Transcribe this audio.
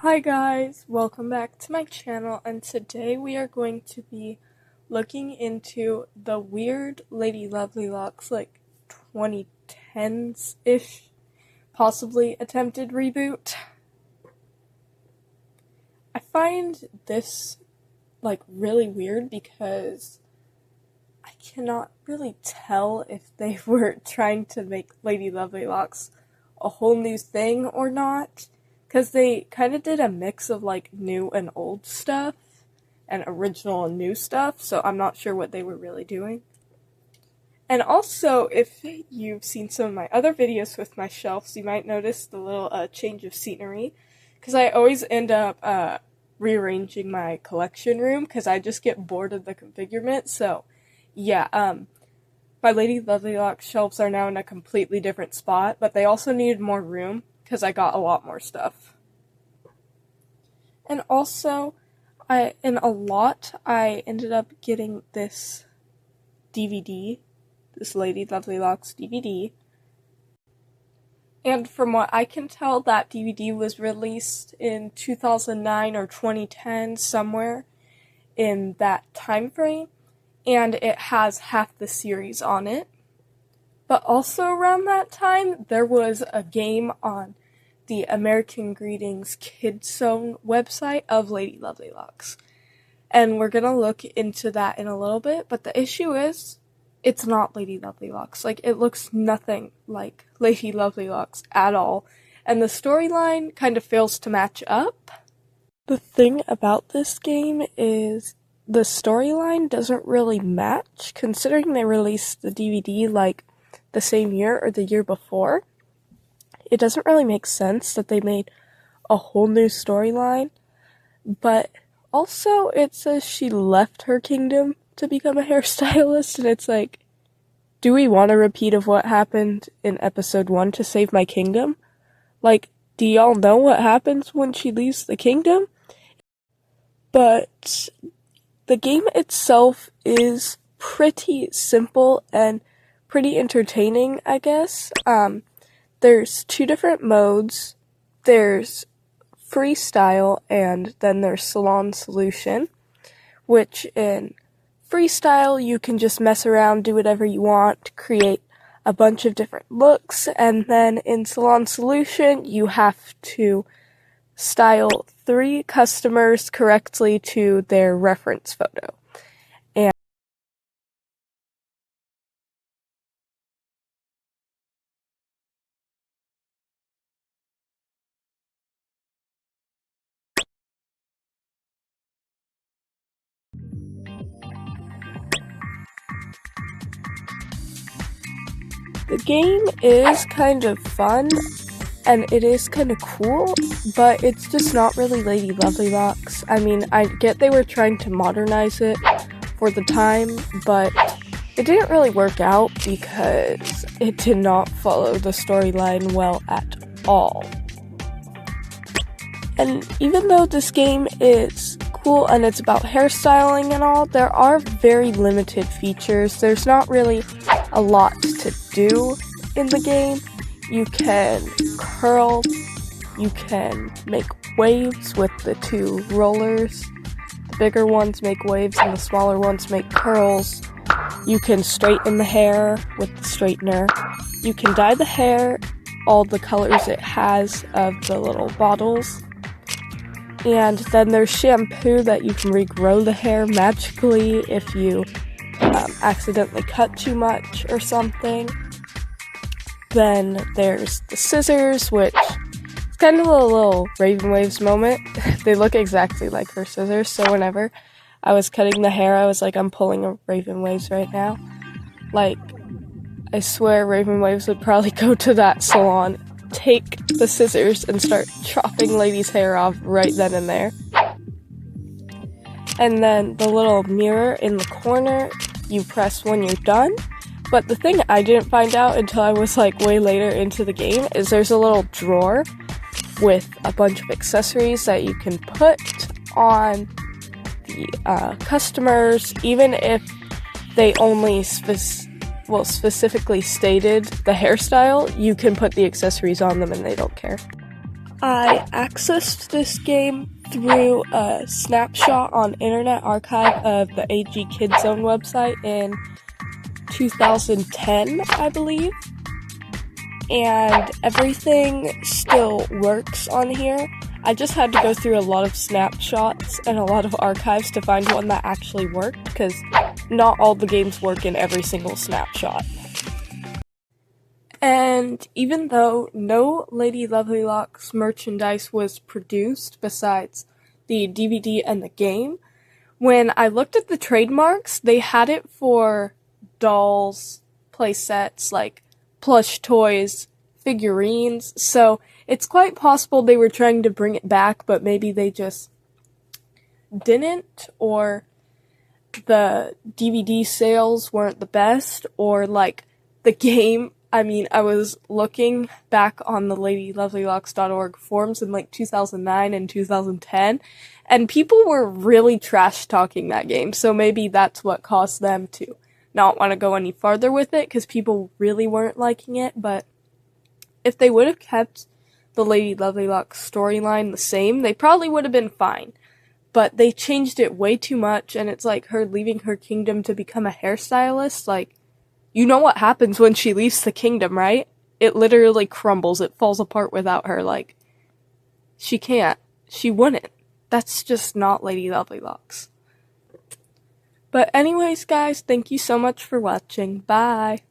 Hi guys, welcome back to my channel, and today we are going to be looking into the weird Lady Lovely Locks, 2010's-ish, possibly attempted reboot. I find this, really weird because I cannot really tell if they were trying to make Lady Lovely Locks a whole new thing or not. Because they kind of did a mix of, new and old stuff, and original and new stuff, so I'm not sure what they were really doing. And also, if you've seen some of my other videos with my shelves, you might notice the little change of scenery, because I always end up rearranging my collection room, because I just get bored of the configurement, so, yeah, my Lady Lovely Locks shelves are now in a completely different spot, but they also needed more room, because I got a lot more stuff. And also, I ended up getting this DVD, this Lady Lovely Locks DVD. And from what I can tell, that DVD was released in 2009 or 2010, somewhere in that time frame, and it has half the series on it. But also around that time, there was a game on the American Greetings Kids Zone website of Lady Lovely Locks. And we're gonna look into that in a little bit, but the issue is, it's not Lady Lovely Locks. It looks nothing like Lady Lovely Locks at all, and the storyline kind of fails to match up. The thing about this game is the storyline doesn't really match, considering they released the DVD the same year or the year before. It doesn't really make sense that they made a whole new storyline, but also it says she left her kingdom to become a hairstylist, and it's do we want a repeat of what happened in episode 1 to save my kingdom? Do y'all know what happens when she leaves the kingdom? But the game itself is pretty simple and pretty entertaining, I guess. There's 2 different modes. There's freestyle, and then there's salon solution, which in freestyle you can just mess around, do whatever you want, create a bunch of different looks, and then in salon solution you have to style 3 customers correctly to their reference photo. The game is kind of fun, and it is kind of cool, but it's just not really Lady Lovely Locks. I mean, I get they were trying to modernize it for the time, but it didn't really work out because it did not follow the storyline well at all. And even though this game is cool and it's about hairstyling and all, there are very limited features. There's not really a lot to do in the game. You can curl, you can make waves with the 2 rollers. The bigger ones make waves and the smaller ones make curls. You can straighten the hair with the straightener. You can dye the hair all the colors it has of the little bottles. And then there's shampoo that you can regrow the hair magically if you accidentally cut too much or something. Then there's the scissors, which is kind of a little Raven Waves moment. They look exactly like her scissors, so whenever I was cutting the hair, I was I'm pulling a Raven Waves right now. I swear Raven Waves would probably go to that salon, take the scissors, and start chopping Lady's hair off right then and there. And then the little mirror in the corner, you press when you're done. But the thing I didn't find out until I was way later into the game is there's a little drawer with a bunch of accessories that you can put on the customers, even if they only specifically stated the hairstyle, you can put the accessories on them and they don't care. I accessed this game through a snapshot on Internet Archive of the AG Kids Zone website in 2010, I believe. And everything still works on here. I just had to go through a lot of snapshots and a lot of archives to find one that actually worked, because not all the games work in every single snapshot. And even though no Lady Lovely Locks merchandise was produced besides the DVD and the game, when I looked at the trademarks, they had it for dolls, play sets, like plush toys, figurines, so it's quite possible they were trying to bring it back, but maybe they just didn't, or the DVD sales weren't the best, or like the game. I mean, I was looking back on the LadyLovelyLocks.org forums in like 2009 and 2010, and people were really trash-talking that game, so maybe that's what caused them to not want to go any farther with it, because people really weren't liking it. But if they would have kept the Lady Lovely Locks storyline the same, they probably would have been fine. But they changed it way too much, and it's like her leaving her kingdom to become a hairstylist. Like, you know what happens when she leaves the kingdom, right? It literally crumbles. It falls apart without her. Like, she can't. She wouldn't. That's just not Lady Lovely Locks. But anyways, guys, thank you so much for watching. Bye!